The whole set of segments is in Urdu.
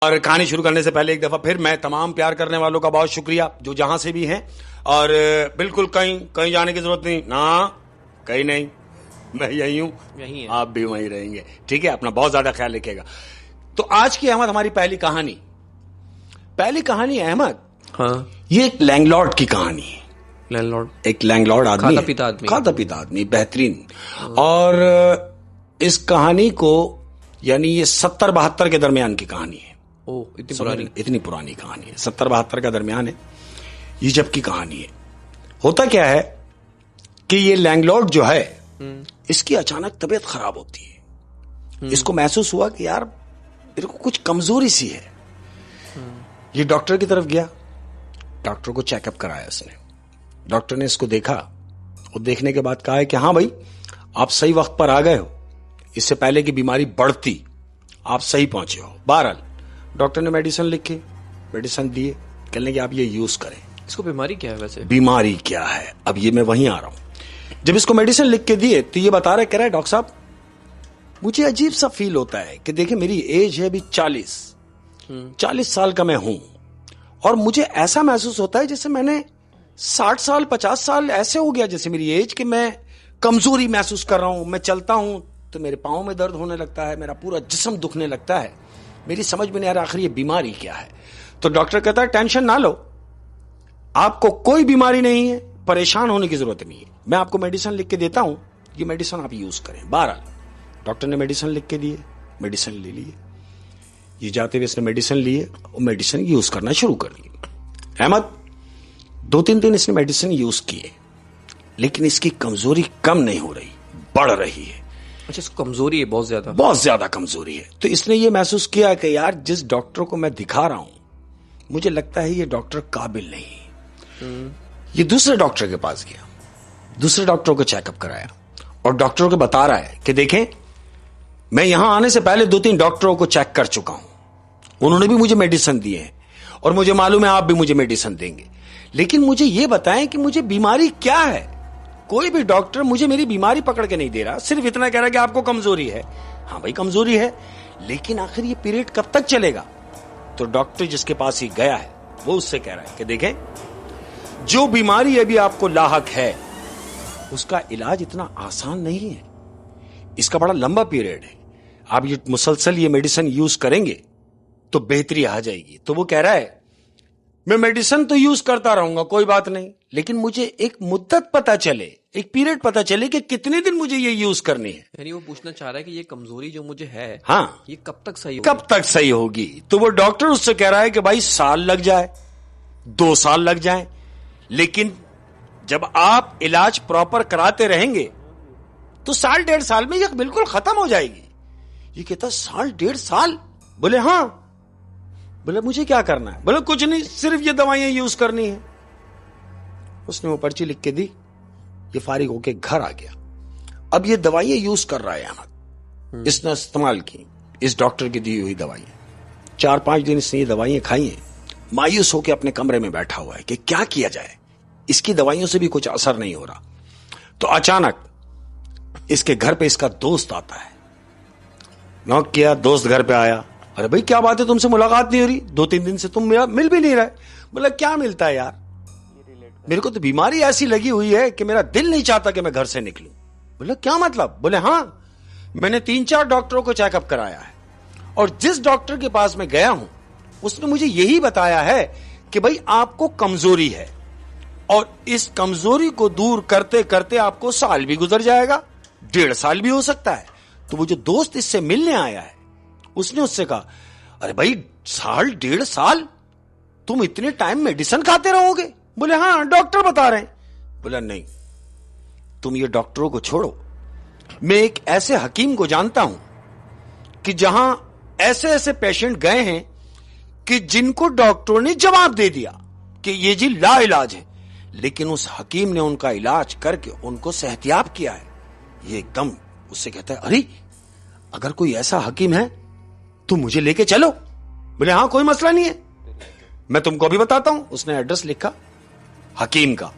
اور کہانی شروع کرنے سے پہلے ایک دفعہ پھر میں تمام پیار کرنے والوں کا بہت شکریہ جو جہاں سے بھی ہیں, اور بالکل کہیں جانے کی ضرورت نہیں, نہ کہیں نہیں, میں یہی ہوں, آپ بھی وہیں رہیں گے, ٹھیک ہے؟ اپنا بہت زیادہ خیال رکھیے گا. تو آج کی احمد ہماری پہلی کہانی احمد, ہاں, یہ ایک لینڈ لارڈ کی کہانی ہے. ایک لینڈ لارڈ آدمی, کھاتا پیتا آدمی, بہترین. اور اس کہانی کو یعنی یہ 70-72 کے درمیان کی کہانی ہے. اتنی پرانی کہانی ہے, 70-72 کا درمیان ہے یہ جب کی کہانی ہے. ہوتا کیا ہے کہ یہ لینڈ لارڈ جو ہے اس کی اچانک طبیعت خراب ہوتی ہے. اس کو محسوس ہوا کہ یار میرے کو کچھ کمزوری سی ہے. یہ ڈاکٹر کی طرف گیا, ڈاکٹر کو چیک اپ کرایا اس نے. ڈاکٹر نے اس کو دیکھا اور دیکھنے کے بعد کہا ہے کہ ہاں بھائی آپ صحیح وقت پر آ گئے ہو, اس سے پہلے کی بیماری بڑھتی, آپ صحیح پہنچے ہو. بہرحال ڈاکٹر نے میڈیسن لکھی, میڈیسن دیے, کہنے کہ آپ یہ یوز کریں. اس کو بیماری کیا ہے ویسے؟ بیماری کیا ہے اب یہ میں وہیں آ رہا ہوں. جب اس کو میڈیسن لکھ کے دیے تو یہ بتا رہا ہے, کہہ رہا ہے ڈاکٹر صاحب مجھے عجیب سا فیل ہوتا ہے کہ دیکھیں میری ایج ہے ابھی 40 سال کا میں ہوں, اور مجھے ایسا محسوس ہوتا ہے جیسے میں نے 60 سال 50 سال ایسے ہو گیا جیسے میری ایج, کہ میں کمزوری محسوس کر رہا ہوں. میں چلتا ہوں تو میرے پاؤں میں درد ہونے لگتا ہے, میرا پورا جسم دکھنے لگتا ہے. میری سمجھ میں نہیں آ رہا آخر یہ بیماری کیا ہے. تو ڈاکٹر کہتا ہے ٹینشن نہ لو, آپ کو کوئی بیماری نہیں ہے, پریشان ہونے کی ضرورت نہیں ہے, میں آپ کو میڈیسن لکھ کے دیتا ہوں, یہ میڈیسن آپ یوز کریں. بہرحال ڈاکٹر نے میڈیسن لکھ کے دیے, میڈیسن لے لیے. یہ جاتے ہوئے اس نے میڈیسن لیے اور میڈیسن یوز کرنا شروع کر دی. احمد 2-3 دن اس نے میڈیسن یوز کیے, لیکن اس کی کمزوری کم نہیں ہو رہی, بڑھ رہی ہے. اچھا, کمزوری ہے بہت زیادہ کمزوری ہے. تو اس نے یہ محسوس کیا کہ یار جس ڈاکٹر کو میں دکھا رہا ہوں مجھے لگتا ہے یہ ڈاکٹر قابل نہیں. یہ دوسرے ڈاکٹر کے پاس گیا, دوسرے ڈاکٹر کو چیک اپ کرایا, اور ڈاکٹر کو بتا رہا ہے کہ دیکھیں میں یہاں آنے سے پہلے 2-3 ڈاکٹروں کو چیک کر چکا ہوں, انہوں نے بھی مجھے میڈیسن دیے ہیں, اور مجھے معلوم ہے آپ بھی مجھے میڈیسن دیں گے, لیکن مجھے یہ بتائیں کہ مجھے بیماری کیا ہے. کوئی بھی ڈاکٹر مجھے میری بیماری پکڑ کے نہیں دے رہا, صرف اتنا کہہ رہا کہ آپ کو کمزوری ہے. ہاں بھائی کمزوری ہے, لیکن آخر یہ پیریڈ کب تک چلے گا. تو ڈاکٹر جس کے پاس ہی گیا ہے وہ اس سے کہہ رہا ہے کہ دیکھیں جو بیماری ابھی آپ کو لاحق ہے اس کا علاج اتنا آسان نہیں ہے, اس کا بڑا لمبا پیریڈ ہے. آپ یہ مسلسل یہ میڈیسن یوز کریں گے تو بہتری آ جائے گی. تو وہ کہہ رہا ہے میں میڈیسن تو یوز کرتا رہوں گا کوئی بات نہیں, لیکن مجھے ایک مدت پتا چلے, ایک پیریڈ پتا چلے کہ کتنے دن مجھے یہ یوز کرنی ہے. یعنی وہ پوچھنا چاہ رہا ہے کہ یہ کمزوری جو مجھے ہے, ہاں, یہ کب تک صحیح ہوگی. تو وہ ڈاکٹر اس سے کہہ رہا ہے کہ بھائی سال لگ جائے, 2 سال لگ جائیں, لیکن جب آپ علاج پراپر کراتے رہیں گے تو 1.5 سال میں یہ بالکل ختم ہو جائے گی. یہ کہتا 1.5 سال. بولے ہاں. بولے مجھے کیا کرنا ہے؟ بولے کچھ نہیں, صرف یہ دوائیاں یوز کرنی ہے. اس نے وہ پرچی لکھ کے دی, یہ فارغ ہو کے گھر آ گیا. اب یہ دوائیاں یوز کر رہا ہے احمد, اس نے استعمال کی اس ڈاکٹر کی دی ہوئی دوائیاں. 4-5 دن اس نے یہ دوائیاں کھائی ہیں, مایوس ہو کے اپنے کمرے میں بیٹھا ہوا ہے کہ کیا کیا جائے, اس کی دوائیوں سے بھی کچھ اثر نہیں ہو رہا. تو اچانک اس کے گھر پہ اس کا دوست آتا ہے. نوک کیا, دوست گھر پہ آیا. ارے بھائی کیا بات ہے, تم سے ملاقات نہیں ہو رہی, 2-3 دن سے تم مل بھی نہیں رہے. بولا کیا ملتا ہے یار, میرے کو تو بیماری ایسی لگی ہوئی ہے کہ میرا دل نہیں چاہتا کہ میں گھر سے نکلوں. بولا کیا مطلب؟ بولے ہاں میں نے 3-4 ڈاکٹروں کو چیک اپ کرایا ہے, اور جس ڈاکٹر کے پاس میں گیا ہوں اس نے مجھے یہی بتایا ہے کہ بھائی آپ کو کمزوری ہے, اور اس کمزوری کو دور کرتے کرتے آپ کو سال بھی گزر جائے گا, 1.5 سال بھی ہو سکتا ہے. تو وہ جو دوست اس سے ملنے آیا ہے اس نے اس سے کہا ارے بھائی 1.5 سال تم اتنے ٹائم میڈیسن کھاتے رہو گے؟ بولے ہاں ڈاکٹر بتا رہے ہیں. بولا نہیں, تم یہ ڈاکٹروں کو چھوڑو, میں ایک ایسے حکیم کو جانتا ہوں کہ جہاں ایسے پیشنٹ گئے ہیں کہ جن کو ڈاکٹروں نے جواب دے دیا کہ یہ جی لا علاج ہے, لیکن اس حکیم نے ان کا علاج کر کے ان کو صحتیاب کیا ہے. یہ ایک دم اس سے کہتا ہے ارے اگر کوئی ایسا حکیم ہے تو مجھے لے کے چلو. بولے ہاں کوئی مسئلہ نہیں ہے, میں تم کو بھی بتاتا ہوں. اس نے ایڈریس لکھا حکیم کا.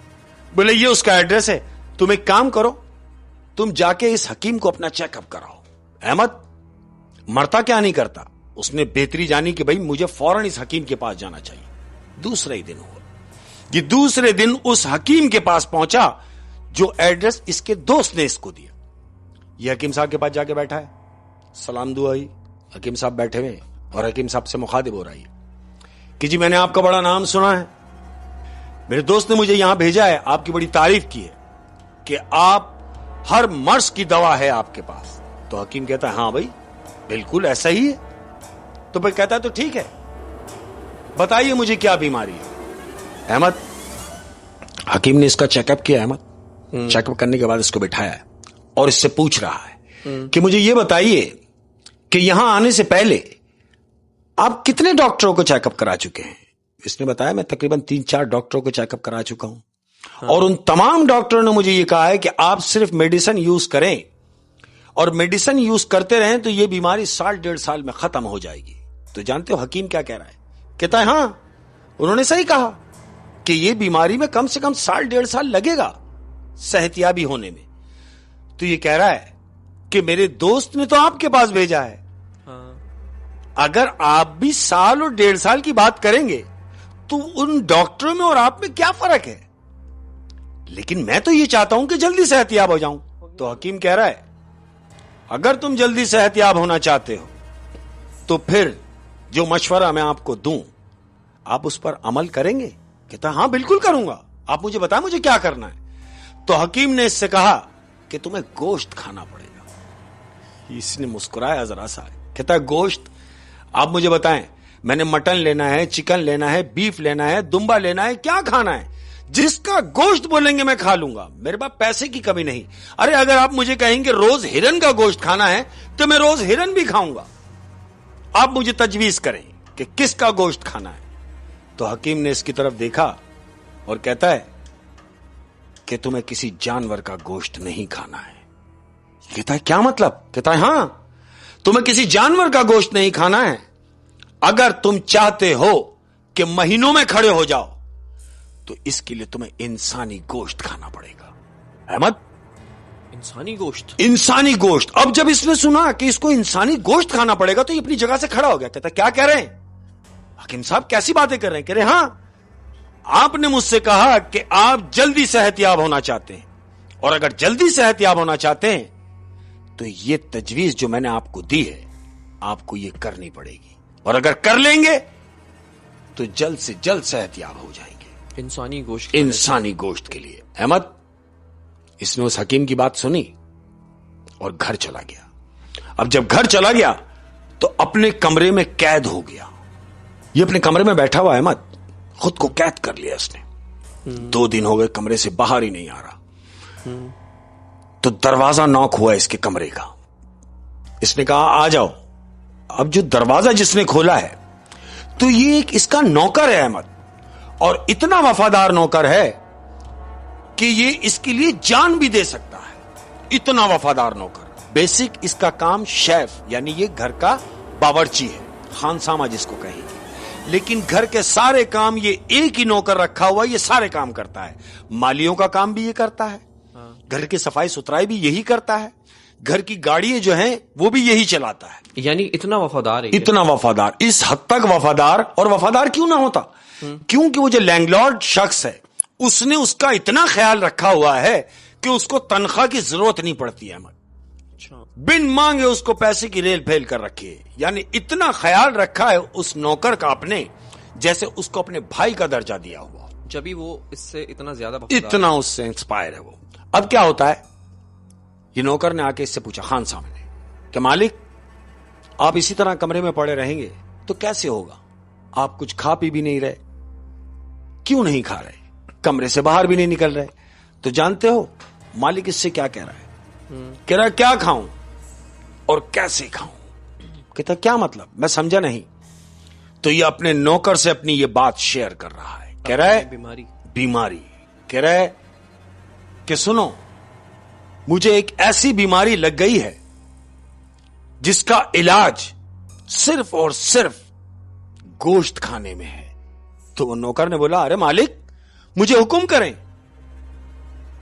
بولے یہ اس کا ایڈریس ہے, تم ایک کام کرو, تم جا کے اس حکیم کو اپنا چیک اپ کراؤ. احمد مرتا کیا نہیں کرتا, اس نے بہتری جانی کہ بھائی مجھے فوراً اس حکیم کے پاس جانا چاہیے. دوسرا ہی دن ہوا. یہ دوسرے دن اس حکیم کے پاس پہنچا جو ایڈریس اس کے دوست نے اس کو دیا. یہ حکیم صاحب کے پاس جا کے بیٹھا ہے. سلام دعا ہوئی. حکیم صاحب بیٹھے ہوئے اور حکیم صاحب سے مخاطب ہو رہی ہے کہ جی میں نے آپ کا بڑا نام سنا ہے, میرے دوست نے مجھے یہاں بھیجا ہے, آپ کی بڑی تعریف کی ہے کہ آپ ہر مرض کی دوا ہے آپ کے پاس. تو حکیم کہتا ہے ہاں بھائی بالکل ایسا ہی ہے. تو بھائی کہتا ہے تو ٹھیک ہے, بتائیے مجھے کیا بیماری ہے. احمد, حکیم نے اس کا چیک اپ کیا. احمد چیک اپ کرنے کے بعد اس کو بٹھایا ہے اور اس سے پوچھ رہا ہے کہ مجھے یہ بتائیے کہ یہاں آنے سے پہلے آپ کتنے ڈاکٹروں کو چیک اپ کرا چکے ہیں. اس نے بتایا میں تقریباً 3-4 ڈاکٹروں کو چیک اپ کرا چکا ہوں, اور ان تمام ڈاکٹروں نے مجھے یہ کہا ہے کہ آپ صرف میڈیسن یوز کریں اور میڈیسن یوز کرتے رہیں تو یہ بیماری 1.5 سال میں ختم ہو جائے گی. تو جانتے ہو حکیم کیا کہہ رہا ہے؟ کہتا ہے ہاں انہوں نے صحیح کہا کہ یہ بیماری میں کم سے کم 1.5 سال لگے گا صحت یابی ہونے میں. تو یہ کہہ رہا ہے کہ میرے دوست نے تو آپ کے پاس بھیجا ہے, اگر آپ بھی 1 سال اور 1.5 سال کی بات کریں گے تو ان ڈاکٹروں میں اور آپ میں کیا فرق ہے, لیکن میں تو یہ چاہتا ہوں کہ جلدی صحت یاب ہو جاؤں. تو حکیم کہہ رہا ہے اگر تم جلدی صحت یاب ہونا چاہتے ہو تو پھر جو مشورہ میں آپ کو دوں آپ اس پر عمل کریں گے. کہتا ہاں بالکل کروں گا, آپ مجھے بتائیں مجھے کیا کرنا ہے. تو حکیم نے اس سے کہا کہ تمہیں گوشت کھانا پڑے گا. اس نے مسکرایا ذرا سا, کہتا ہے گوشت, آپ مجھے بتائیں میں نے مٹن لینا ہے, چکن لینا ہے, بیف لینا ہے, دمبا لینا ہے, کیا کھانا ہے؟ جس کا گوشت بولیں گے میں کھا لوں گا, میرے پاس پیسے کی کمی نہیں. ارے اگر آپ مجھے کہیں گے روز ہرن کا گوشت کھانا ہے تو میں روز ہرن بھی کھاؤں گا. آپ مجھے تجویز کریں کہ کس کا گوشت کھانا ہے. تو حکیم نے اس کی طرف دیکھا اور کہتا ہے کہ تمہیں کسی جانور کا گوشت نہیں کھانا ہے. کہتا ہے کیا مطلب؟ کہتا ہے ہاں تمہیں کسی جانور کا گوشت نہیں کھانا ہے. اگر تم چاہتے ہو کہ مہینوں میں کھڑے ہو جاؤ تو اس کے لیے تمہیں انسانی گوشت کھانا پڑے گا. احمد, انسانی گوشت؟ انسانی گوشت. اب جب اس نے سنا کہ اس کو انسانی گوشت کھانا پڑے گا تو یہ اپنی جگہ سے کھڑا ہو گیا. کہتا کیا کہہ رہے ہیں حکیم صاحب, کیسی باتیں کر رہے ہیں؟ کہہ رہے ہاں آپ نے مجھ سے کہا کہ آپ جلدی صحت یاب ہونا چاہتے ہیں, اور اگر جلدی صحت یاب ہونا چاہتے ہیں تو یہ تجویز جو میں نے آپ کو دی ہے آپ کو یہ کرنی پڑے گی, اور اگر کر لیں گے تو جلد سے جلد صحت یاب ہو جائیں گے. انسانی گوشت؟ انسانی گوشت کے لیے. احمد, اس نے اس حکیم کی بات سنی اور گھر چلا گیا. اب جب گھر چلا گیا تو اپنے کمرے میں قید ہو گیا. یہ اپنے کمرے میں بیٹھا ہوا احمد خود کو قید کر لیا اس نے. 2 دن ہو گئے کمرے سے باہر ہی نہیں آ رہا. تو دروازہ نوک ہوا اس کے کمرے کا. اس نے کہا آ جاؤ. اب جو دروازہ جس نے کھولا ہے تو یہ ایک اس کا نوکر ہے احمد, اور اتنا وفادار نوکر ہے کہ یہ اس کے لیے جان بھی دے سکتا ہے. اتنا وفادار نوکر. بیسک اس کا کام شیف یعنی یہ گھر کا باورچی ہے, خانسامہ جس کو کہیں گے, لیکن گھر کے سارے کام یہ ایک ہی نوکر رکھا ہوا یہ سارے کام کرتا ہے. مالیوں کا کام بھی یہ کرتا ہے, گھر کی صفائی ستھرائی بھی یہی کرتا ہے, گھر کی گاڑیاں جو ہیں وہ بھی یہی چلاتا ہے. یعنی اتنا وفادار ہے, اتنا وفادار, اس حد تک وفادار. اور وفادار کیوں نہ ہوتا, کیونکہ وہ جو لینڈ لارڈ شخص ہے اس نے اس کا اتنا خیال رکھا ہوا ہے کہ اس کو تنخواہ کی ضرورت نہیں پڑتی ہے. بن مانگے اس کو پیسے کی ریل پھیل کر رکھی ہے. یعنی اتنا خیال رکھا ہے اس نوکر کا اپنے, جیسے اس کو اپنے بھائی کا درجہ دیا ہوا. جبھی وہ اس سے اتنا زیادہ وفادار, اتنا اس سے انسپائر ہے وہ. اب کیا ہوتا ہے, یہ نوکر نے آ کے اس سے پوچھا خان صاحب نے کہ مالک آپ اسی طرح کمرے میں پڑے رہیں گے تو کیسے ہوگا؟ آپ کچھ کھا پی بھی نہیں رہے. کیوں نہیں کھا رہے؟ کمرے سے باہر بھی نہیں نکل رہے. تو جانتے ہو مالک اس سے کیا کہہ رہا ہے؟ کہہ رہا ہے کیا کھاؤں اور کیسے کھاؤں. کہتا کیا مطلب, میں سمجھا نہیں. تو یہ اپنے نوکر سے اپنی یہ بات شیئر کر رہا ہے. کہہ رہا ہے بیماری. کہہ رہا ہے کہ سنو مجھے ایک ایسی بیماری لگ گئی ہے جس کا علاج صرف اور صرف گوشت کھانے میں ہے. تو وہ نوکر نے بولا ارے مالک مجھے حکم کریں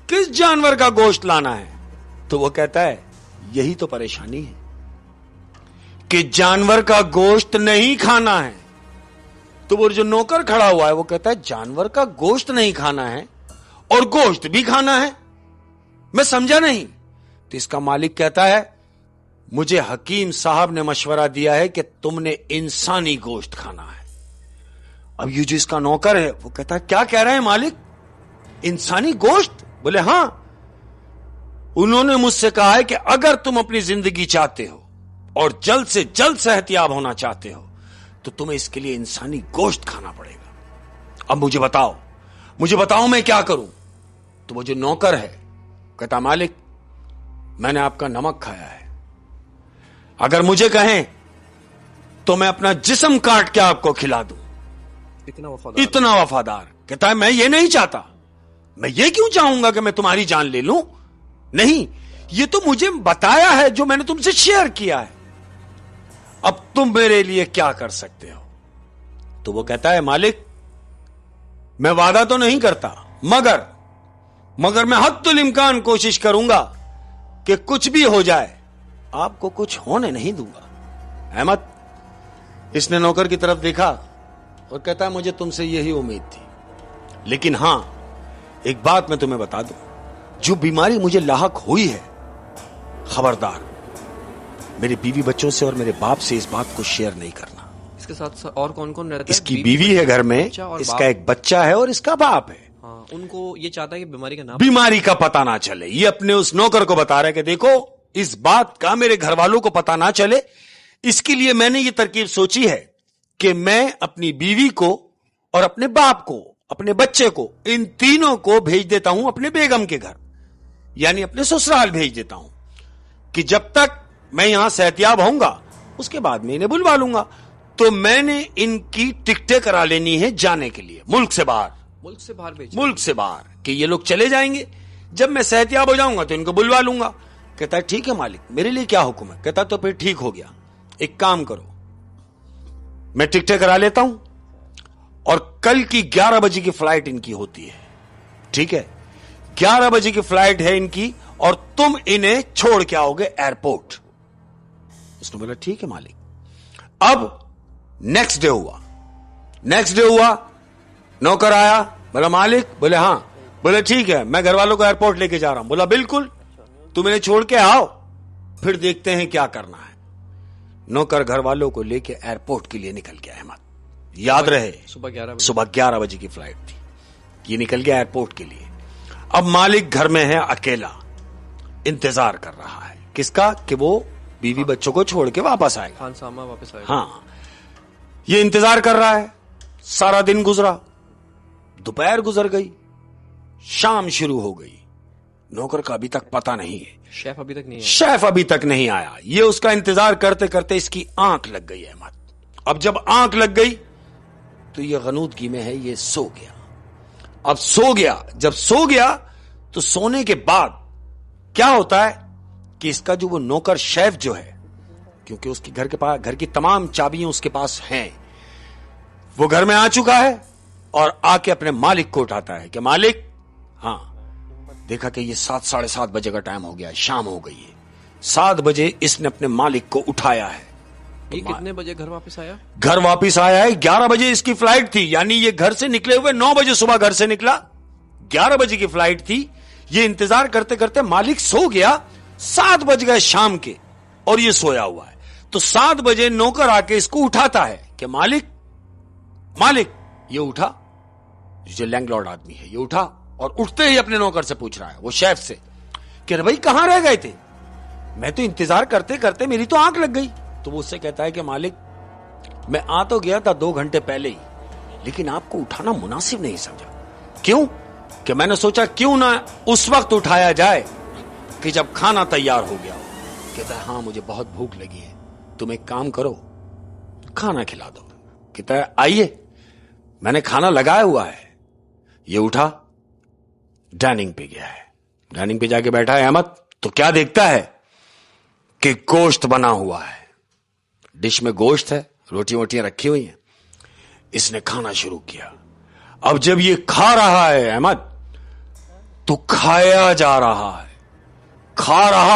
کس جانور کا گوشت لانا ہے. تو وہ کہتا ہے یہی تو پریشانی ہے کہ جانور کا گوشت نہیں کھانا ہے. تو وہ جو نوکر کھڑا ہوا ہے وہ کہتا ہے جانور کا گوشت نہیں کھانا ہے اور گوشت بھی کھانا ہے, میں سمجھا نہیں. تو اس کا مالک کہتا ہے مجھے حکیم صاحب نے مشورہ دیا ہے کہ تم نے انسانی گوشت کھانا ہے. اب یہ جو اس کا نوکر ہے وہ کہتا ہے کیا کہہ رہے ہیں مالک, انسانی گوشت؟ بولے ہاں, انہوں نے مجھ سے کہا ہے کہ اگر تم اپنی زندگی چاہتے ہو اور جلد سے جلد صحت یاب ہونا چاہتے ہو تو تمہیں اس کے لیے انسانی گوشت کھانا پڑے گا. اب مجھے بتاؤ میں کیا کروں؟ تو وہ جو نوکر ہے کہتا مالک میں نے آپ کا نمک کھایا ہے, اگر مجھے کہیں تو میں اپنا جسم کاٹ کے آپ کو کھلا دوں. اتنا وفادار. کہتا ہے میں یہ نہیں چاہتا, میں یہ کیوں چاہوں گا کہ میں تمہاری جان لے لوں؟ نہیں, یہ تو مجھے بتایا ہے جو میں نے تم سے شیئر کیا ہے, اب تم میرے لیے کیا کر سکتے ہو؟ تو وہ کہتا ہے مالک میں وعدہ تو نہیں کرتا مگر میں حد الامکان کوشش کروں گا کہ کچھ بھی ہو جائے آپ کو کچھ ہونے نہیں دوں گا. احمد اس نے نوکر کی طرف دیکھا اور کہتا ہے مجھے تم سے یہی امید تھی, لیکن ہاں ایک بات میں تمہیں بتا دوں, جو بیماری مجھے لاحق ہوئی ہے خبردار میرے بیوی بچوں سے اور میرے باپ سے اس بات کو شیئر نہیں کرنا. اس کے ساتھ اور کون کون رہتا ہے؟ اس کی بیوی ہے گھر میں, اس کا ایک بچہ ہے اور اس کا باپ ہے. ان کو یہ چاہتا ہے کہ بیماری کا پتہ نہ چلے. یہ اپنے اس نوکر کو بتا رہا ہے کہ دیکھو اس بات کا میرے گھر والوں کو پتہ نہ چلے, اس کے لیے میں نے یہ ترکیب سوچی ہے کہ میں اپنی بیوی کو اور اپنے باپ کو اپنے بچے کو ان تینوں کو بھیج دیتا ہوں اپنے بیگم کے گھر, یعنی اپنے سسرال بھیج دیتا ہوں کہ جب تک میں یہاں صحتیاب ہوں گا اس کے بعد میں انہیں بلوا لوں گا. تو میں نے ان کی ٹکٹیں کرا لینی ہے جانے کے لیے ملک سے باہر کہ یہ لوگ چلے جائیں گے, جب میں صحتیاب ہو جاؤں گا تو ان کو بلوا لوں گا. کہتا ہے ٹھیک ہے مالک میرے لیے کیا حکم ہے؟ کہتا تو پھر ٹھیک ہو گیا, ایک کام کرو میں ٹکٹیں کرا لیتا ہوں اور کل کی 11 بجے کی فلائٹ ان کی ہوتی ہے, ٹھیک ہے 11 بجے کی فلائٹ ہے ان کی اور تم انہیں چھوڑ کے آؤ گے ایئرپورٹ. اس نے بولا ٹھیک ہے مالک. اب نیکسٹ ڈے ہوا, نوکر آیا, بولا مالک, بولے ہاں, بولے ٹھیک ہے میں گھر والوں کو ایئرپورٹ لے کے جا رہا ہوں. بولا بالکل, تم انہیں چھوڑ کے آؤ پھر دیکھتے ہیں کیا کرنا ہے. نوکر گھر والوں کو لے کے ایئرپورٹ کے لیے نکل گیا. احمد یاد رہے صبح 11 بجے کی فلائٹ تھی, یہ نکل گیا ایئرپورٹ کے لیے. اب مالک گھر میں ہے اکیلا, انتظار کر رہا ہے کس کا؟ کہ وہ بیوی بچوں کو چھوڑ کے واپس آئے گا. ہاں یہ انتظار کر رہا ہے. سارا دن گزرا, دوپہر گزر گئی, شام شروع ہو گئی, نوکر کا ابھی تک پتہ نہیں ہے, شیف ابھی تک نہیں آیا. یہ اس کا انتظار کرتے کرتے اس کی آنکھ لگ گئی. احمد اب جب آنکھ لگ گئی تو یہ غنودگی میں ہے, یہ سو گیا. اب جب سو گیا تو سونے کے بعد کیا ہوتا ہے کہ اس کا جو وہ نوکر شیف جو ہے, کیونکہ اس کی گھر کی تمام چابیاں اس کے پاس ہیں, وہ گھر میں آ چکا ہے اور آ کے اپنے مالک کو اٹھاتا ہے کہ مالک, ہاں دیکھا کہ یہ 7:30 بجے کا ٹائم ہو گیا ہے, شام ہو گئی ہے. 7 بجے اس نے اپنے مالک کو اٹھایا ہے. یہ کتنے بجے گھر واپس آیا ہے 11 بجے اس کی فلائٹ تھی, یعنی یہ گھر سے نکلے ہوئے 9 بجے صبح گھر سے نکلا, 11 بجے کی فلائٹ تھی. یہ انتظار کرتے کرتے مالک سو گیا, 7 بج گئے شام کے اور یہ سویا ہوا ہے. تو 7 بجے نوکر آ کے اس کو اٹھاتا ہے کہ مالک, یہ اٹھا, جو لینڈ لارڈ آدمی ہے یہ اٹھا, اور اٹھتے ہی اپنے نوکر سے پوچھ رہا ہے وہ شیف سے کہ بھائی کہاں رہ گئے تھے, میں تو انتظار کرتے کرتے میری تو آنکھ لگ گئی. تو وہ اس سے کہتا ہے کہ مالک میں آ تو گیا تھا 2 گھنٹے پہلے ہی, لیکن آپ کو اٹھانا مناسب نہیں سمجھا. کیوں؟ کہ میں نے سوچا کیوں نہ اس وقت اٹھایا جائے کہ جب کھانا تیار ہو گیا ہو. کہتا ہے ہاں مجھے بہت بھوک لگی ہے, تم ایک کام کرو کھانا کھلا دو. کہتا ہے آئیے, میں نے کھانا لگایا ہوا ہے. یہ اٹھا, ڈائننگ پہ گیا ہے, ڈائننگ پہ جا کے بیٹھا ہے. احمد تو کیا دیکھتا ہے کہ گوشت بنا ہوا ہے, ڈش میں گوشت ہے, روٹیاں رکھی ہوئی ہیں. اس نے کھانا شروع کیا. اب جب یہ کھا رہا ہے احمد تو کھایا جا رہا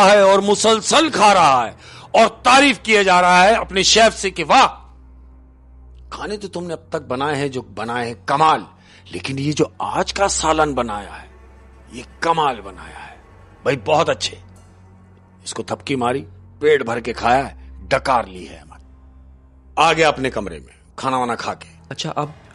ہے اور مسلسل کھا رہا ہے اور تعریف کیا جا رہا ہے اپنے شیف سے کہ واہ کھانے تو تم نے اب تک بنائے ہیں جو بنائے ہیں کمال, لیکن یہ جو آج کا سالن بنایا ہے یہ کمال بنایا ہے بھائی, بہت اچھے. اس کو تھپکی ماری, پیٹ بھر کے کھایا ہے, ڈکار لی ہے. آ گیا اپنے کمرے میں کھانا وانا کھا کے. اچھا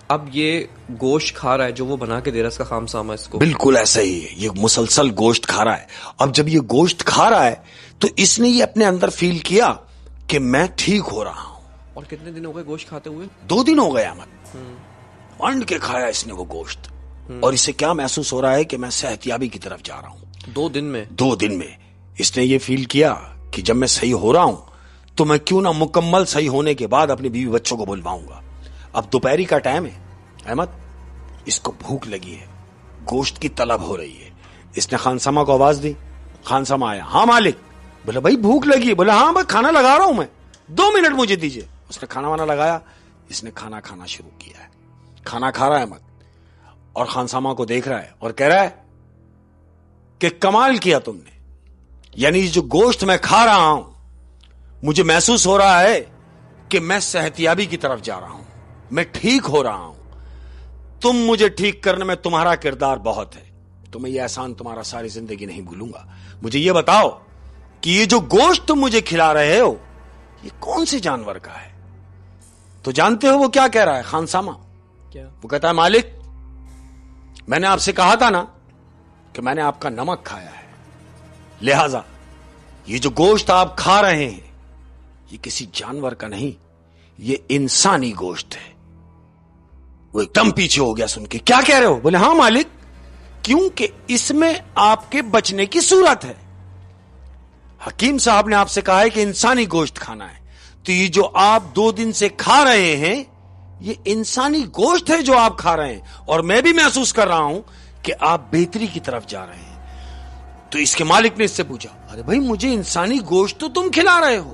اب یہ گوشت کھا رہا ہے جو وہ بنا کے دے رہا ہے, اس کا خام سامہ اس کو. بالکل ایسا ہی ہے, یہ مسلسل گوشت کھا رہا ہے. اب جب یہ گوشت کھا رہا ہے تو اس نے یہ اپنے اندر فیل کیا کہ میں ٹھیک ہو رہا ہوں. اور کتنے دن ہو گئے گوشت کھاتے ہوئے؟ 2 دن ہو گئے احمد. ونڈ کے کھایا اس نے وہ گوشت, اور اسے کیا محسوس ہو رہا ہے کہ میں صحت یابی کی طرف جا رہا ہوں. 2 دن میں 2 دن میں اس نے یہ فیل کیا کہ جب میں صحیح ہو رہا ہوں تو میں کیوں نہ مکمل صحیح ہونے کے بعد اپنی بیوی بچوں کو بلواؤں گا. اب دوپہری کا ٹائم ہے احمد, اس کو بھوک لگی ہے, گوشت کی طلب ہو رہی ہے. اس نے خانسامہ کو آواز دی, خانسامہ آیا, ہاں مالک. بولا بھائی بھوک لگی ہے. بولا ہاں بھائی کھانا لگا رہا ہوں میں, 2 منٹ مجھے دیجیے. اس نے کھانا وانا لگایا, اس نے کھانا کھانا شروع کیا ہے. کھانا کھا رہا ہے احمد اور خانسامہ کو دیکھ رہا ہے اور کہہ رہا ہے کہ کمال کیا تم نے, یعنی جو گوشت میں کھا رہا ہوں مجھے محسوس ہو رہا ہے کہ میں صحتیابی کی طرف جا رہا ہوں, میں ٹھیک ہو رہا ہوں. تم مجھے ٹھیک کرنے میں تمہارا کردار بہت ہے, تمہیں یہ احسان تمہارا ساری زندگی نہیں بھولوں گا. مجھے یہ بتاؤ کہ یہ جو گوشت تم مجھے کھلا رہے ہو یہ کون سے جانور کا ہے؟ تو جانتے ہو وہ کیا کہہ رہا ہے خانسامہ؟ کیا؟ وہ کہتا ہے مالک میں نے آپ سے کہا تھا نا کہ میں نے آپ کا نمک کھایا ہے, لہذا یہ جو گوشت آپ کھا رہے ہیں یہ کسی جانور کا نہیں, یہ انسانی گوشت ہے. وہ ایک دم پیچھے ہو گیا سن کے, کیا کہہ رہے ہو؟ بولے ہاں مالک, کیونکہ اس میں آپ کے بچنے کی صورت ہے. حکیم صاحب نے آپ سے کہا ہے کہ انسانی گوشت کھانا ہے, تو یہ جو آپ 2 دن سے کھا رہے ہیں یہ انسانی گوشت ہے جو آپ کھا رہے ہیں, اور میں بھی محسوس کر رہا ہوں کہ آپ بہتری کی طرف جا رہے ہیں. تو اس کے مالک نے اس سے پوچھا, ارے بھائی مجھے انسانی گوشت تو تم کھلا رہے ہو,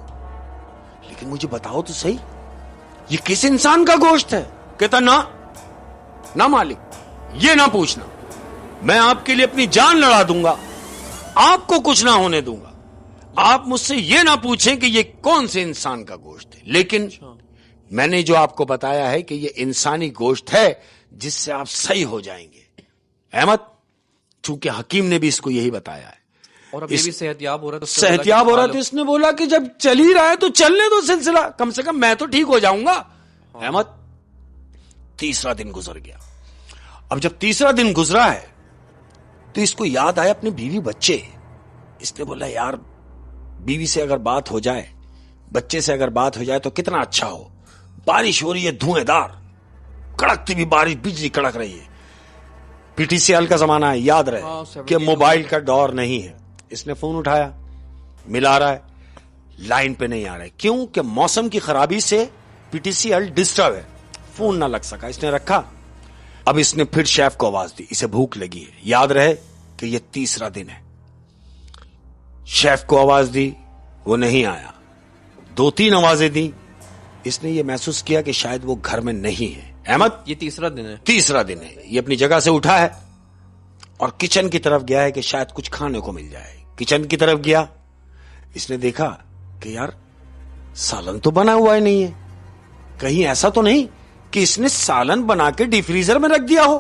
لیکن مجھے بتاؤ تو صحیح یہ کس انسان کا گوشت ہے؟ کہتا نہ مالک یہ نہ پوچھنا, میں آپ کے لیے اپنی جان لڑا دوں گا, آپ کو کچھ نہ ہونے دوں گا. آپ مجھ سے یہ نہ پوچھیں کہ یہ کون سے انسان کا گوشت ہے, لیکن میں نے جو آپ کو بتایا ہے کہ یہ انسانی گوشت ہے جس سے آپ صحیح ہو جائیں گے. احمد چونکہ حکیم نے بھی اس کو یہی بتایا ہے, اور اب یہ بھی صحتیاب ہو رہا ہے, صحتیاب ہو رہا ہے, تو اس نے بولا کہ جب چل ہی رہا ہے تو چلنے دو سلسلہ, کم سے کم میں تو ٹھیک ہو جاؤں گا. احمد 3 دن گزر گیا. اب جب 3 دن گزرا ہے تو اس کو یاد آیا اپنی بیوی بچے. اس نے بولا یار بیوی سے اگر بات ہو جائے, بچے سے اگر بات ہو جائے تو کتنا اچھا ہو. بارش ہو رہی ہے دھویں دار, کڑکتی بھی بارش, بجلی کڑک رہی ہے. پی ٹی سی ایل کا زمانہ ہے, یاد رہے کہ موبائل کا دور نہیں ہے. اس نے فون اٹھایا, ملا رہا ہے, لائن پہ نہیں آ رہا ہے. کیوں کہ موسم کی خرابی سے P T C L disturb ہے, فون نہ لگ سکا. اس نے رکھا. اب اس نے پھر شیف کو آواز دی, اسے بھوک لگی ہے, یاد رہے کہ یہ 3 دن ہے. شیف کو آواز دی, وہ نہیں آیا. 2-3 آوازیں دی. اس نے یہ محسوس کیا کہ شاید وہ گھر میں نہیں ہے. احمد یہ 3 دن ہے. 3 دن ہے. یہ اپنی جگہ سے اٹھا ہے اور کچن کی طرف گیا ہے کہ شاید کچھ کھانے کو مل جائے. کچن کی طرف گیا, اس نے دیکھا کہ یار سالن تو بنا ہوا ہی نہیں ہے. کہیں ایسا تو نہیں کہ اس نے سالن بنا کے ڈی فریزر میں رکھ دیا ہو.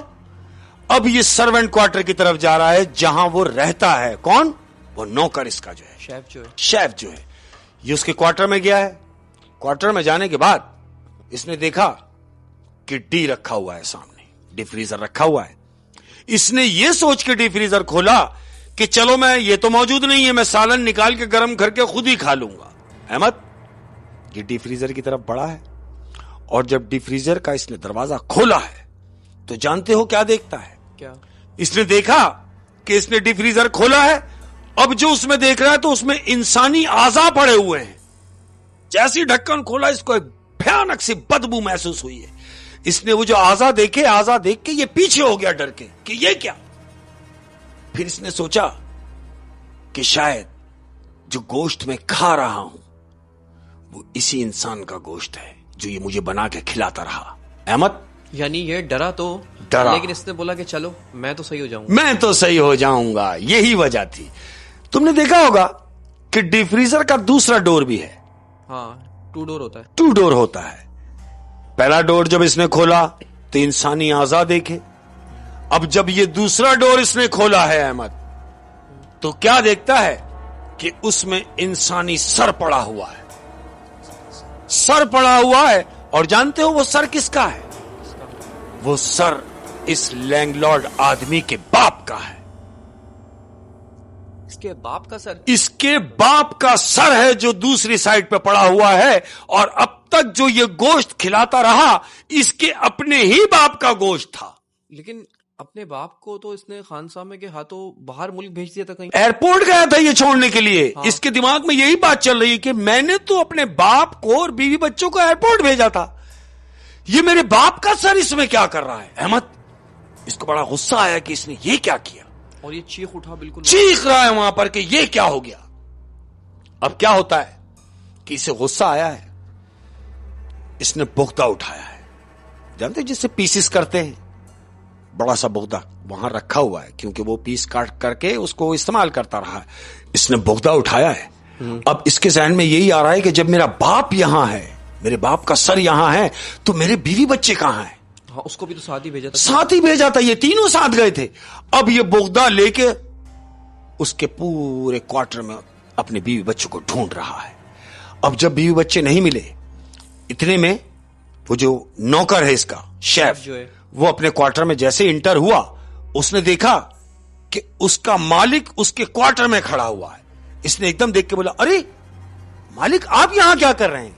اب یہ سرونٹ کوارٹر کی طرف جا رہا ہے جہاں وہ رہتا ہے. کون؟ وہ نوکر اس کا جو ہے, شیف جو ہے. یہ اس کے کوارٹر میں گیا ہے. کوارٹر میں جانے کے بعد اس نے دیکھا کہ ڈی رکھا ہوا ہے سامنے, ڈی فریزر رکھا ہوا ہے. اس نے یہ سوچ کے ڈی فریزر کھولا کہ چلو میں یہ تو موجود نہیں ہے, میں سالن نکال کے گرم کر کے خود ہی کھا لوں گا. احمد یہ ڈی فریزر کی طرف بڑھا ہے, اور جب ڈی فریزر کا اس نے دروازہ کھولا ہے تو جانتے ہو کیا دیکھتا ہے؟ کیا؟ اس نے دیکھا کہ اس نے ڈی فریزر کھولا ہے. اب جو اس میں دیکھ رہا ہے تو اس میں انسانی اعضاء پڑے ہوئے ہیں. جیسی ڈھکن کھولا اس کو ایک بھیانک سی بدبو محسوس ہوئی ہے. اس نے وہ جو اعضاء دیکھے, اعضاء دیکھ کے یہ پیچھے ہو گیا ڈر کے کہ یہ کیا. پھر اس نے سوچا کہ شاید جو گوشت میں کھا رہا ہوں وہ اسی انسان کا گوشت ہے جو یہ مجھے بنا کے کھلاتا رہا. احمد یعنی یہ ڈرا تو ڈرا, لیکن اس نے بولا کہ چلو میں تو صحیح ہو جاؤں گا, میں تو صحیح ہو جاؤں گا. یہی وجہ تھی. تم نے دیکھا ہوگا کہ ڈی فریزر کا دوسرا ڈور بھی ہے, ہاں 2 ڈور ہوتا ہے. 2 ڈور ہوتا ہے. پہلا ڈور جب اس نے کھولا تو انسانی اعضا دیکھے. اب جب یہ دوسرا ڈور اس نے کھولا ہے احمد, تو کیا دیکھتا ہے کہ اس میں انسانی سر پڑا ہوا ہے. سر پڑا ہوا ہے, اور جانتے ہو وہ سر کس کا ہے؟ وہ سر اس لینڈ لارڈ آدمی کے باپ کا ہے. اس کے باپ کا سر؟ اس کے باپ کا سر ہے جو دوسری سائڈ پہ پڑا ہوا ہے, اور اب تک جو یہ گوشت کھلاتا رہا اس کے اپنے ہی باپ کا گوشت تھا. لیکن اپنے باپ کو تو اس نے خان سامے کے ہاتھوں باہر ملک بھیج دیا تھا, کہیں ایئرپورٹ گیا تھا یہ چھوڑنے کے لیے. ہاں. اس کے دماغ میں یہی بات چل رہی ہے کہ میں نے تو اپنے باپ کو اور بیوی بچوں کو ایئرپورٹ بھیجا تھا, یہ میرے باپ کا سر اس میں کیا کر رہا ہے. احمد اس کو بڑا غصہ آیا کہ اس نے یہ کیا کیا, اور یہ چیخ اٹھا, بالکل چیخ رہا ہے وہاں پر کہ یہ کیا ہو گیا. اب کیا ہوتا ہے کہ اسے غصہ آیا ہے, اس نے بغدہ اٹھایا ہے. جانتے جس سے پیسز کرتے ہیں, بڑا سا بغدہ وہاں رکھا ہوا ہے کیونکہ وہ پیس کاٹ کر کے اس کو استعمال کرتا رہا ہے. اس نے بغدہ اٹھایا ہے. اب اس کے ذہن میں یہی آ رہا ہے کہ جب میرا باپ یہاں ہے, میرے باپ کا سر یہاں ہے, تو میرے بیوی بچے کہاں ہیں؟ ہاں, اس کو بھی تو ساتھ ہی بھیجا تھا. ساتھ ہی بھیجا تھا, یہ تینوں ساتھ گئے تھے. اب یہ بغدہ لے کے اس کے پورے کوارٹر میں اپنے بیوی بچوں کو ڈھونڈ رہا ہے. اب جب بیوی بچے نہیں ملے, اتنے میں وہ جو نوکر ہے اس کا, شیف جو ہے, وہ اپنے کوارٹر میں جیسے انٹر ہوا, اس نے دیکھا کہ اس کا مالک اس کے کوارٹر میں کھڑا ہوا ہے. اس نے ایک دم دیکھ کے بولا, ارے مالک آپ یہاں کیا کر رہے ہیں؟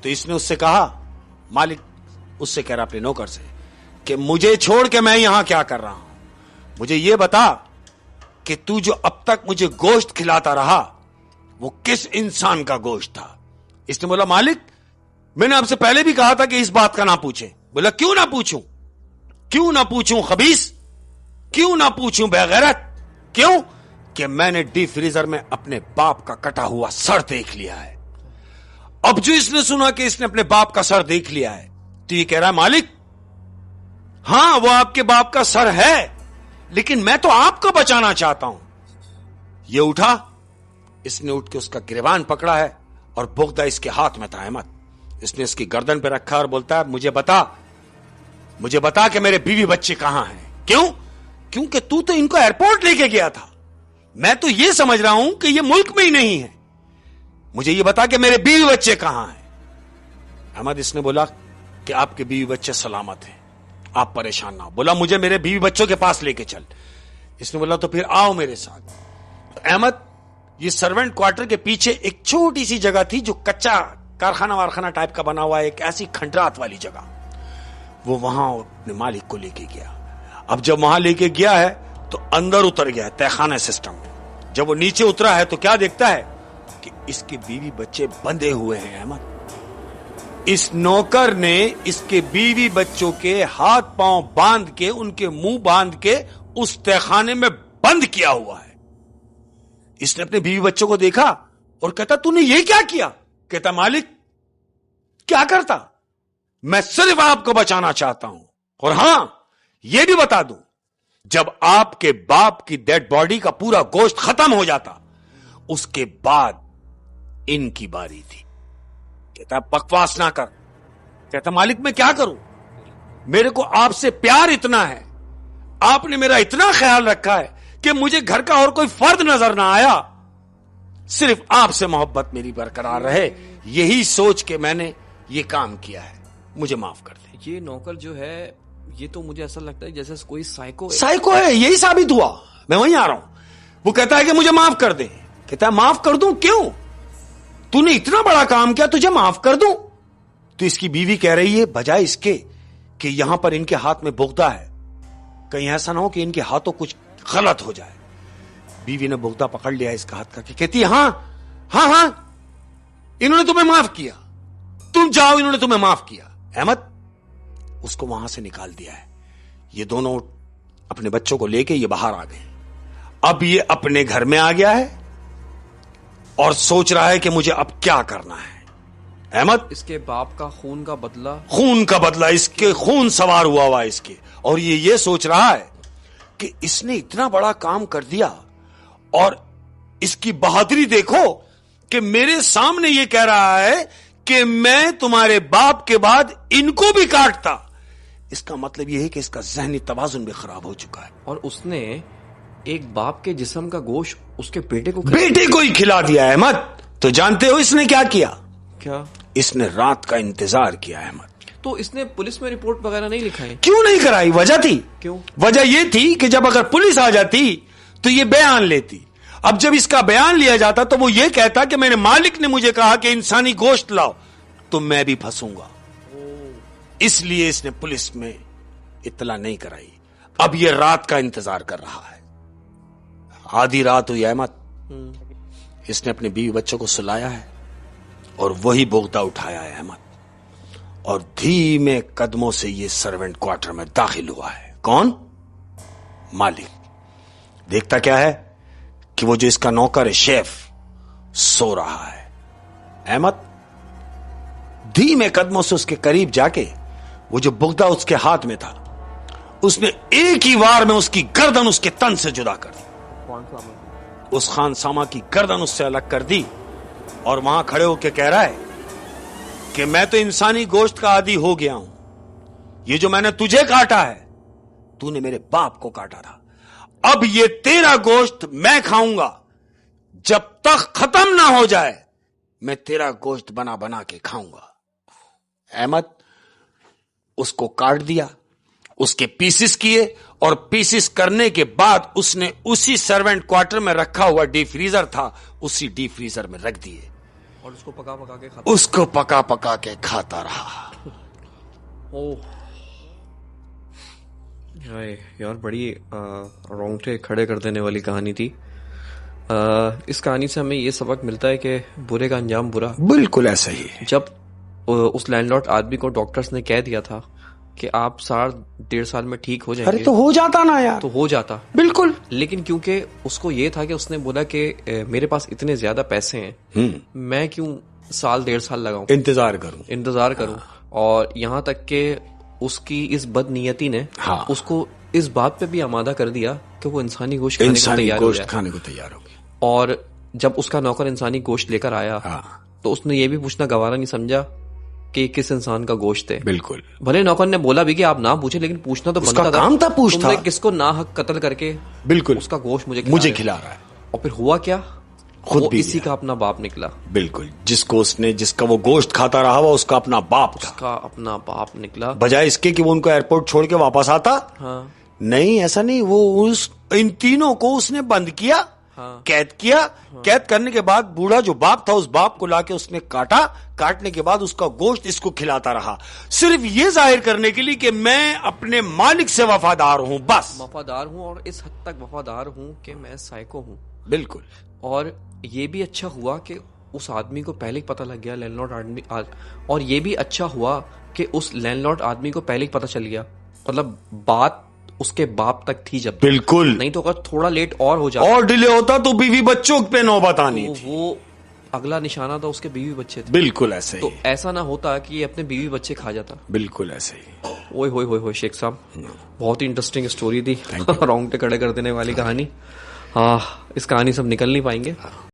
تو اس نے اس سے کہا, مالک اس سے کہہ رہا اپنے نوکر سے کہ مجھے چھوڑ کے میں یہاں کیا کر رہا ہوں, مجھے یہ بتا کہ تو جو اب تک مجھے گوشت کھلاتا رہا وہ کس انسان کا گوشت تھا. اس نے بولا, مالک میں نے آپ سے پہلے بھی کہا تھا کہ اس بات کا نہ پوچھیں. بولا, کیوں نہ پوچھوں, کیوں نہ پوچھوں خبیث, کیوں نہ پوچھوں بے غیرت, کیوں کہ میں نے ڈی فریزر میں اپنے باپ کا کٹا ہوا سر دیکھ لیا ہے. اب جو اس نے سنا کہ اس نے اپنے باپ کا سر دیکھ لیا ہے, تو یہ کہہ رہا ہے, مالک ہاں وہ آپ کے باپ کا سر ہے, لیکن میں تو آپ کو بچانا چاہتا ہوں. یہ اٹھا, اس نے اٹھ کے اس کا گریبان پکڑا ہے, اور بغدہ اس کے ہاتھ میں تھا. احمد اس نے اس کی گردن پہ رکھا اور بولتا ہے, مجھے بتا کہ میرے بیوی بچے کہاں ہیں. کیوں؟ کیونکہ تو ان کو ایئرپورٹ لے کے گیا تھا. میں تو یہ سمجھ رہا ہوں کہ یہ ملک میں ہی نہیں ہے. مجھے یہ بتا کہ میرے بیوی بچے کہاں ہیں. احمد اس نے بولا کہ آپ کے بیوی بچے سلامت ہیں, آپ پریشان نہ ہو. بولا, مجھے میرے بیوی بچوں کے پاس لے کے چل. اس نے بولا, تو پھر آؤ میرے ساتھ. احمد یہ سرونٹ کوارٹر کے پیچھے ایک چھوٹی سی جگہ تھی جو کچا کارخانہ وارخانہ ٹائپ کا بنا ہوا ہے, ایک ایسی کھنڈرات والی جگہ. وہ وہاں اپنے مالک کو لے کے گیا. اب جب وہاں لے کے گیا ہے تو اندر اتر گیا تہخانہ سسٹم. جب وہ نیچے اترا ہے تو کیا دیکھتا ہے کہ اس کے بیوی بچے بندھے ہوئے ہیں. احمد اس نوکر نے اس کے بیوی بچوں کے ہاتھ پاؤں باندھ کے, ان کے منہ باندھ کے اس تہخانے میں بند کیا ہوا ہے. اس نے اپنے بیوی بچوں کو دیکھا اور کہتا, تو نے یہ کیا کیا؟ کہتا, مالک کیا کرتا, میں صرف آپ کو بچانا چاہتا ہوں. اور ہاں یہ بھی بتا دوں, جب آپ کے باپ کی ڈیڈ باڈی کا پورا گوشت ختم ہو جاتا, اس کے بعد ان کی باری تھی. کہتا, بکواس نہ کر. کہتا, مالک میں کیا کروں, میرے کو آپ سے پیار اتنا ہے, آپ نے میرا اتنا خیال رکھا ہے کہ مجھے گھر کا اور کوئی فرد نظر نہ آیا, صرف آپ سے محبت میری برقرار رہے, یہی سوچ کے میں نے یہ کام کیا ہے, مجھے معاف کر دیں. یہ نوکر جو ہے, یہ تو مجھے ایسا لگتا ہے جیسے کوئی سائیکو ہے. یہی ثابت ہوا, میں وہیں آ رہا ہوں. وہ کہتا ہے کہ مجھے معاف کر دیں. کہتا ہے, معاف کر دوں کیوں, تو نے اتنا بڑا کام کیا, تجھے معاف کر دوں. تو اس کی بیوی کہہ رہی ہے, بجائے اس کے کہ یہاں پر ان کے ہاتھ میں بغدہ ہے, کہیں ایسا نہ ہو کہ ان کے ہاتھوں کچھ غلط ہو جائے. بیوی نے بغدہ پکڑ لیا اس کا ہاتھ کر کے, کہتی, ہاں ہاں ہاں انہوں نے تمہیں معاف کیا, تم جاؤ, انہوں نے تمہیں معاف کیا. احمد اس کو وہاں سے نکال دیا ہے. یہ دونوں اپنے بچوں کو لے کے یہ باہر آ گئے. اب یہ اپنے گھر میں آ گیا ہے اور سوچ رہا ہے کہ مجھے اب کیا کرنا ہے. احمد اس کے باپ کا خون کا بدلہ, اس کے خون سوار ہوا اس کے, اور یہ سوچ رہا ہے کہ اس نے اتنا بڑا کام کر دیا, اور اس کی بہادری دیکھو کہ میرے سامنے یہ کہہ رہا ہے کہ میں تمہارے باپ کے بعد ان کو بھی کاٹتا. اس کا مطلب یہ ہے کہ اس کا ذہنی توازن بھی خراب ہو چکا ہے. اور اس نے ایک باپ کے جسم کا گوشت اس کے بیٹے کو ہی کھلا دیا. احمد تو جانتے ہو اس نے کیا کیا؟ کیا؟ اس نے رات کا انتظار کیا. احمد تو اس نے پولیس میں رپورٹ وغیرہ نہیں لکھائی؟ کیوں نہیں کرائی؟ وجہ تھی. کیوں؟ وجہ یہ تھی کہ جب اگر پولیس آ جاتی تو یہ بیان لیتی. اب جب اس کا بیان لیا جاتا تو وہ یہ کہتا کہ میرے مالک نے مجھے کہا کہ انسانی گوشت لاؤ، تو میں بھی پھنسوں گا. اس لیے اس نے پولیس میں اطلاع نہیں کرائی. اب یہ رات کا انتظار کر رہا ہے. آدھی رات ہوئی احمد، اس نے اپنے بیوی بچوں کو سلایا ہے اور وہی بوگدا اٹھایا ہے احمد، اور دھیمے قدموں سے یہ سرونٹ کوارٹر میں داخل ہوا ہے. کون؟ مالک. دیکھتا کیا ہے کہ وہ جو اس کا نوکر ہے شیف سو رہا ہے. احمد دھیمے قدموں سے اس کے قریب جا کے وہ جو بوگدا اس کے ہاتھ میں تھا اس نے ایک ہی وار میں اس کی گردن اس کے تن سے جدا کر دی. اس خان ساما کی گردن اس سے الگ کر دی اور وہاں کھڑے ہو کے کہہ رہا ہے کہ میں تو انسانی گوشت کا عادی ہو گیا ہوں. یہ جو میں نے تجھے کاٹا ہے تو نے میرے باپ کو کاٹا تھا. اب یہ تیرا گوشت میں کھاؤں گا. جب تک ختم نہ ہو جائے میں تیرا گوشت بنا بنا کے کھاؤں گا. احمد اس کو کاٹ دیا، اس کے پیسز کیے، اور پیسز کرنے کے بعد اس نے اسی سرونٹ کوارٹر میں رکھا ہوا ڈی فریزر تھا، اسی ڈی فریزر میں رکھ دیے اور اس کو پکا پکا کے کھاتا رہا. یار بڑی رونگٹے کھڑے کر دینے والی کہانی تھی. اس کہانی سے ہمیں یہ سبق ملتا ہے کہ برے کا انجام برا. بالکل ایسا ہی ہے. جب اس لینڈ لارڈ آدمی کو ڈاکٹرز نے کہہ دیا تھا کہ آپ 1.5 سال میں ٹھیک ہو جائیں گے، تو ہو جاتا نا یار. تو ہو جاتا بالکل. لیکن کیونکہ اس کو یہ تھا کہ اس نے بولا کہ میرے پاس اتنے زیادہ پیسے ہیں، میں کیوں 1.5 سال لگاؤں، انتظار کروں. اور یہاں تک کہ اس کی اس بد نیتی نے اس کو اس بات پہ بھی آمادہ کر دیا کہ وہ انسانی گوشت کھانے کو تیار ہو گیا. اور جب اس کا نوکر انسانی گوشت لے کر آیا تو اس نے یہ بھی پوچھنا گوارا نہیں سمجھا کہ کس انسان کا گوشت ہے. بالکل. بھلے نوکر نے بولا بھی کہ آپ نہ پوچھیں، لیکن پوچھنا تو بنتا تھا. کام تھا پوچھتا. تم نے کس کو ناحق قتل کر کے بالکل اس کا گوشت مجھے کھلا رہا ہے. اور پھر ہوا کیا؟ خود بھی اسی کا اپنا باپ نکلا. بالکل. جس کا وہ گوشت کھاتا رہا وہ اس کا اپنا باپ تھا. اس کا اپنا باپ نکلا. بجائے اس کے کہ وہ ان کو ایئرپورٹ چھوڑ کے واپس آتا. نہیں، ایسا نہیں. وہ ان تینوں کو اس نے بند کیا، قید کیا. قید کرنے کے بعد بوڑھا جو باپ تھا اس باپ کو لا کے اس نے کاٹا. کاٹنے کے بعد اس کا گوشت اس کو کھلاتا رہا، صرف یہ ظاہر کرنے کے لیے کہ میں اپنے مالک سے وفادار ہوں. بس وفادار ہوں، اور اس حد تک وفادار ہوں کہ میں سائیکو ہوں. بالکل. اور یہ بھی اچھا ہوا کہ اس آدمی کو پہلے ہی پتہ لگ گیا، لینڈ لارڈ آدمی. اور یہ بھی اچھا ہوا کہ اس لینڈ لارڈ آدمی کو پہلے ہی پتہ چل گیا. مطلب بات اس کے باپ تک تھی جب. بالکل. نہیں تو اگر تھوڑا لیٹ اور ہو جاتا اور ڈیلے ہوتا تو بیوی بچوں پہ نوبت آنی تھی. وہ اگلا نشانہ تھا اس کے بیوی بچے تھے. بالکل ایسے ہی. تو ایسا نہ ہوتا کہ یہ اپنے بیوی بچے کھا جاتا. بالکل ایسے ہی. اوئے ہوئے ہوئے ہوئے شیخ صاحب، بہت ہی انٹرسٹنگ اسٹوری تھی. رونگٹے کھڑے کر دینے والی کہانی. اس کہانی سے ہم نکل نہیں پائیں گے.